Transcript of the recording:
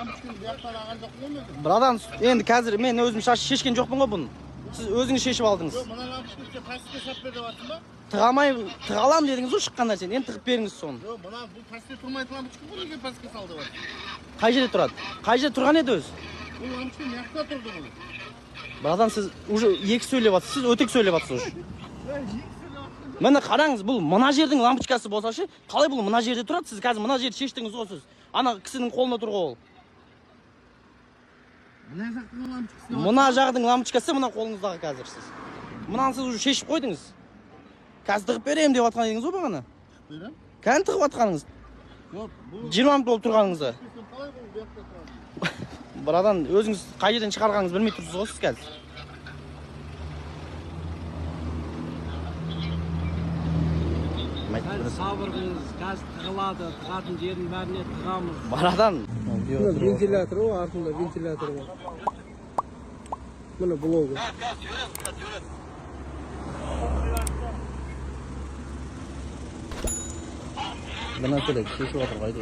лампочканы бияқтан алған жоқпын ғой мен. Брадан, енді қазір мен өзім шешкен жоқпын ғой бұны. Сіз өзіңіз шешіп алдыңыз. Жоқ, мына лампочканы сен тасты сап бер деп жатсың ба? Тығалам дедіңіз ғой шыққан нәрсені. енді тығып беріңіз соны. Жоқ, мына бұл тасты тұрмайтын лампочка ғой, неге пасқа сал деп жатсың? Қай жерде тұрады? Қай жерде тұрған еді өзі? Бұл лампочка мияқта тұрды бұл. Брадан, сіз уже екі сөйлеп жатсыз, сіз өтек сөйлеп жатсыз уже. Міне қараңыз, бұл мына жердің лампочкасы болса ше, қалай бұл мына жерде тұрады? Сіз қазір мына жерді шештіңіз ғой сіз. Ана кісінің қолына тұр ғой ол. Мына жақтың лампочкасы мына қолыңыздағы қазір сіз. Мынаны сіз уже шешіп қойдыңыз. Қазір тығып беремін деп жатқан едіңіз ғой бағана. Берем? Кәні тығып жатқаныңыз. Жоқ, бұл 20 минут болып тұрғаныңызды. қалай бұл бияқта тұрады? Брадан, өзіңіз қай жерден шығарғаныңыз білмей тұрсыз ғой сіз қазір. Сабыр қылыңыз, қазір тығылады, тығатын жерін бәріне тығамыз. Брадан. Вентилятор ғой, артында вентилятор бар. Міне блогы. Мына төлек шешіп отыр қайды.